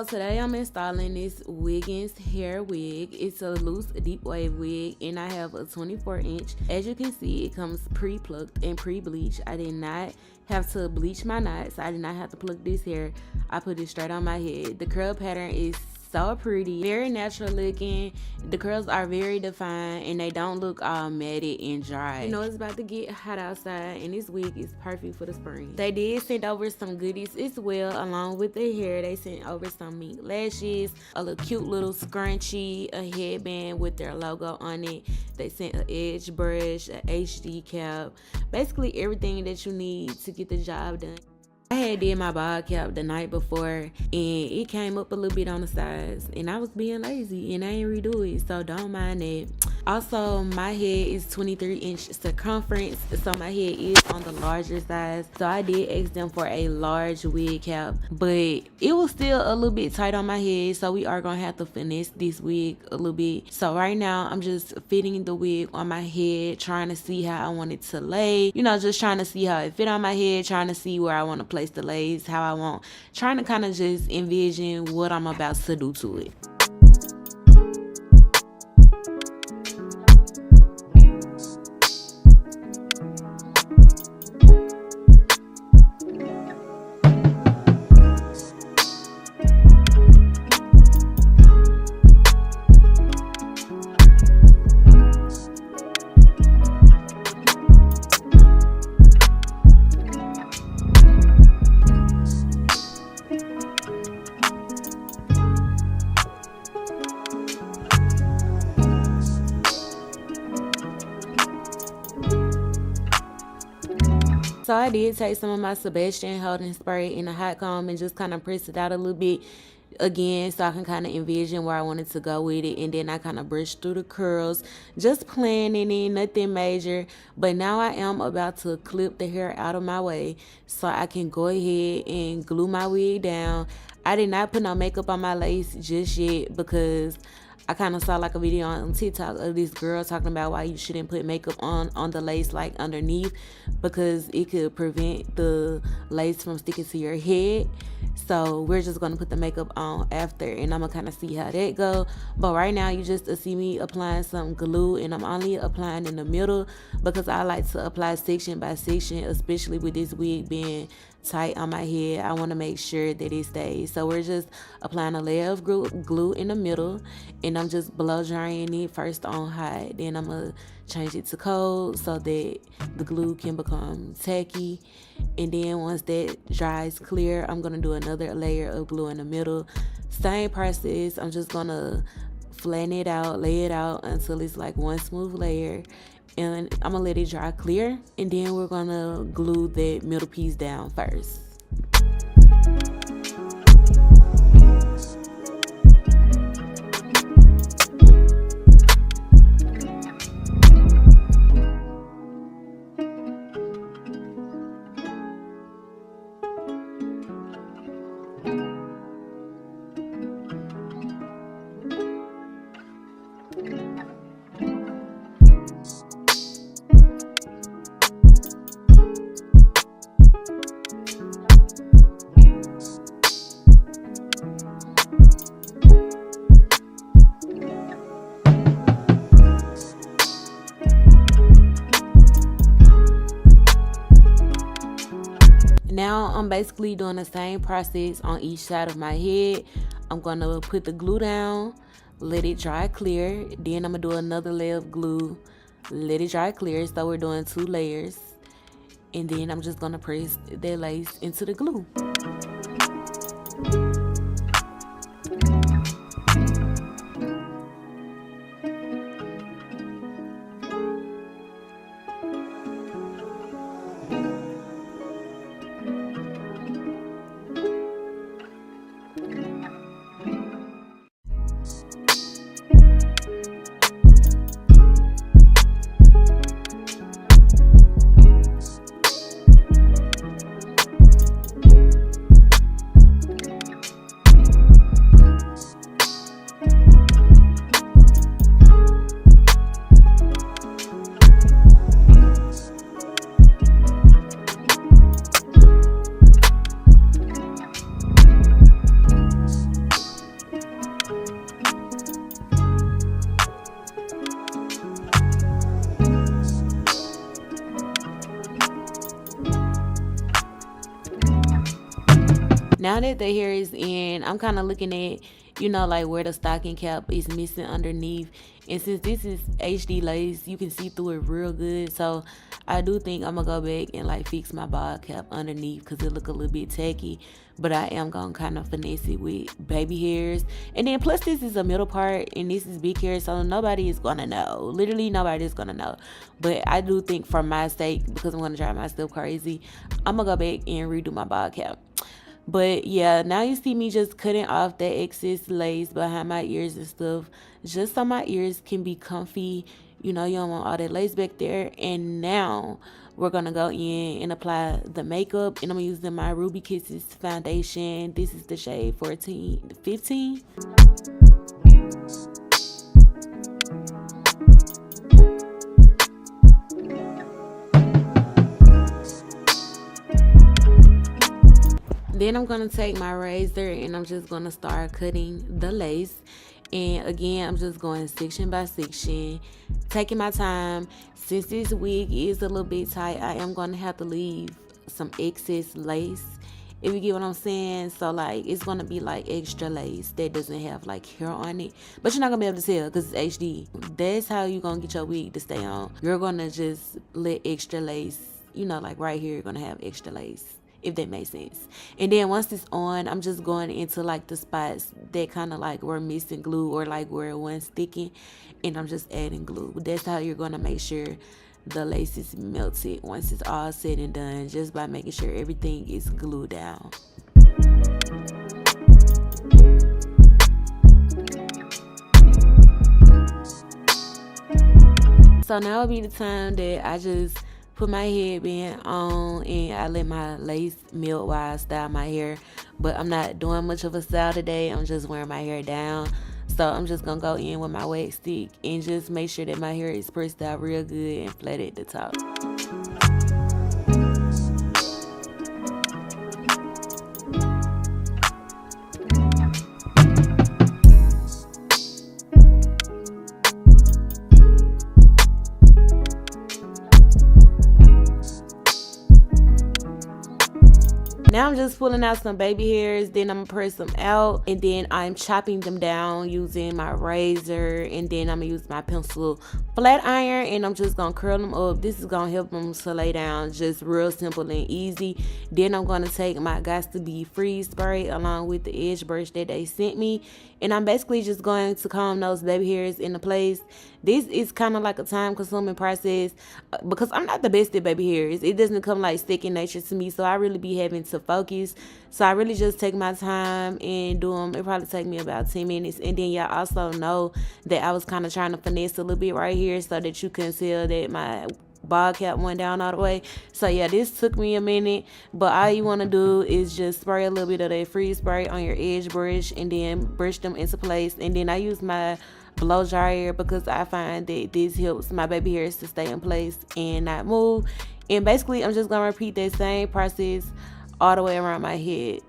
So today I'm installing this Wiggins Hair wig. It's a loose deep wave wig and I have a 24-inch. As you can see, it comes pre-plucked and pre-bleached. I did not have to bleach my knots. I did not have to pluck this hair. I put it straight on my head. The curl pattern is so pretty, very natural looking. The curls are very defined and they don't look all matted and dry. You know it's about to get hot outside and this wig is perfect for the spring. They did send over some goodies as well along with the hair. They sent over some mink lashes, a little cute little scrunchie, a headband with their logo on it. They sent an edge brush, a HD cap, basically everything that you need to get the job done. I had did my bob cap the night before and it came up a little bit on the sides and I was being lazy and I ain't redo it, so don't mind that. Also, my head is 23-inch circumference, so my head is on the larger size, so I did ask them for a large wig cap, but it was still a little bit tight on my head, so we are gonna have to finesse this wig a little bit. So right now I'm just fitting the wig on my head, trying to see how I want it to lay, you know, just trying to see how it fit on my head, trying to see where I want to place the lace, how I want, trying to kind of just envision what I'm about to do to it. So I did take some of my Sebastian holding spray in a hot comb and just kind of press it out a little bit again so I can kind of envision where I wanted to go with it, and then I kind of brushed through the curls, just planning it, nothing major. But now I am about to clip the hair out of my way so I can go ahead and glue my wig down. I did not put no makeup on my lace just yet because I kind of saw like a video on TikTok of this girl talking about why you shouldn't put makeup on the lace like underneath because it could prevent the lace from sticking to your head. So we're just going to put the makeup on after and I'm going to kind of see how that go. But right now you just see me applying some glue and I'm only applying in the middle because I like to apply section by section, especially with this wig being tight on my head. I want to make sure that it stays. So we're just applying a layer of glue in the middle and I'm just blow drying it first on hot, then I'm gonna change it to cold so that the glue can become tacky, and then once that dries clear I'm gonna do another layer of glue in the middle. Same process, I'm just gonna flatten it out, lay it out until it's like one smooth layer, and I'm gonna let it dry clear, and then we're gonna glue that middle piece down first. Now I'm basically doing the same process on each side of my head. I'm gonna put the glue down, let it dry clear, then I'm gonna do another layer of glue, let it dry clear, so we're doing 2 layers, and then I'm just gonna press that lace into the glue. Now that the hair is in, I'm kind of looking at, like where the stocking cap is missing underneath. And since this is HD lace, you can see through it real good. So I do think I'm going to go back and like fix my bald cap underneath because it look a little bit tacky. But I am going to kind of finesse it with baby hairs. And then plus this is a middle part and this is big hair. So nobody is going to know. Literally nobody is going to know. But I do think for my sake, because I'm going to drive myself crazy, I'm going to go back and redo my bald cap. But yeah, now you see me just cutting off that excess lace behind my ears and stuff, just so my ears can be comfy. You don't want all that lace back there. And now we're gonna go in and apply the makeup, and I'm using my Ruby Kisses foundation. This is the shade 15. Then I'm going to take my razor and I'm just going to start cutting the lace. And again, I'm just going section by section, taking my time. Since this wig is a little bit tight, I am going to have to leave some excess lace, if you get what I'm saying. So like it's going to be like extra lace that doesn't have like hair on it, but you're not going to be able to tell because it's HD. That's how you're going to get your wig to stay on. You're going to just let extra lace, like right here, you're going to have extra lace, if that makes sense. And then once it's on, I'm just going into like the spots that kind of like were missing glue or like where it wasn't sticking, and I'm just adding glue. That's how you're going to make sure the lace is melted once it's all said and done, just by making sure everything is glued down. So now will be the time that I just put my headband on and I let my lace melt while I style my hair. But I'm not doing much of a style today. I'm just wearing my hair down. So I'm just gonna go in with my wax stick and just make sure that my hair is pressed out real good and flat at the top. Now I'm just pulling out some baby hairs, then I'm gonna press them out, and then I'm chopping them down using my razor, and then I'm gonna use my pencil flat iron, and I'm just gonna curl them up. This is gonna help them to lay down just real simple and easy. Then I'm gonna take my Got to Be Freeze spray along with the edge brush that they sent me, and I'm basically just going to comb those baby hairs into place. This is kind of like a time consuming process because I'm not the best at baby hairs. It doesn't come like second nature to me, so I really be having to focus. So I really just take my time and do them. It probably take me about 10 minutes. And then y'all also know that I was kind of trying to finesse a little bit right here so that you can tell that my bald cap went down all the way. So yeah, this took me a minute, but all you want to do is just spray a little bit of that freeze spray on your edge brush and then brush them into place. And then I use my blow dryer because I find that this helps my baby hairs to stay in place and not move. And basically I'm just gonna repeat that same process all the way around my head.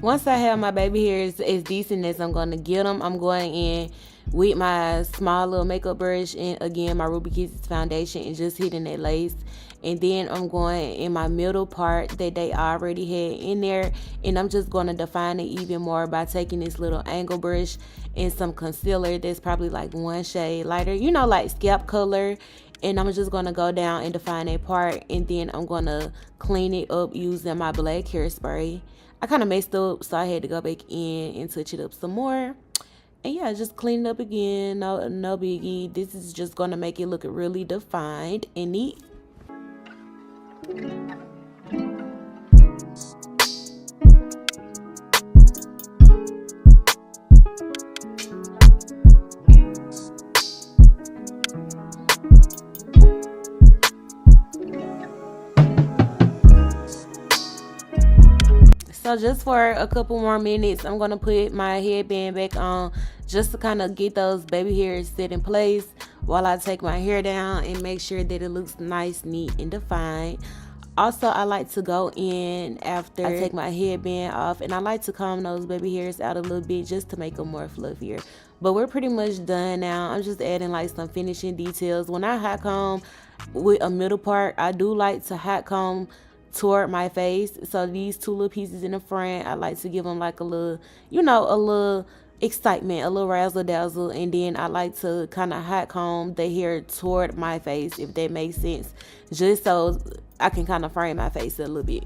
Once I have my baby hairs as decent as I'm going to get them, I'm going in with my small little makeup brush and again my Ruby Kisses foundation and just hitting that lace. And then I'm going in my middle part that they already had in there, and I'm just going to define it even more by taking this little angle brush and some concealer that's probably like one shade lighter, like scalp color. and I'm just gonna go down and define that part, and then I'm gonna clean it up using my black hairspray. I kind of messed up, so I had to go back in and touch it up some more. And yeah, just clean it up again. No biggie. This is just gonna make it look really defined and neat. So just for a couple more minutes, I'm gonna put my headband back on just to kind of get those baby hairs set in place while I take my hair down and make sure that it looks nice, neat, and defined. Also, I like to go in after I take my headband off, and I like to comb those baby hairs out a little bit just to make them more fluffier. But we're pretty much done now. I'm just adding like some finishing details. When I hot comb with a middle part, I do like to hot comb toward my face. So these two little pieces in the front, I like to give them like a little, a little excitement, a little razzle dazzle, and then I like to kind of hot comb the hair toward my face, if that makes sense, just so I can kind of frame my face a little bit.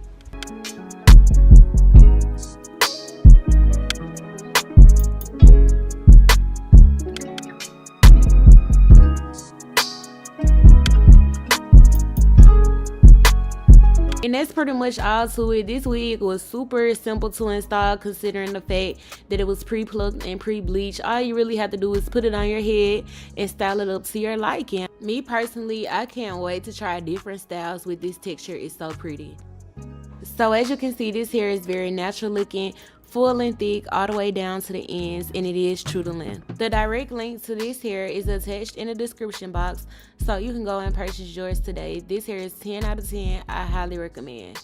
And that's pretty much all to it. This wig was super simple to install, considering the fact that it was pre-plucked and pre-bleached. All you really have to do is put it on your head and style it up to your liking. Me personally, I can't wait to try different styles with this texture. It's so pretty. So as you can see, this hair is very natural looking, full and thick all the way down to the ends, and it is true to length. The direct link to this hair is attached in the description box, so you can go and purchase yours today. This hair is 10 out of 10. I highly recommend.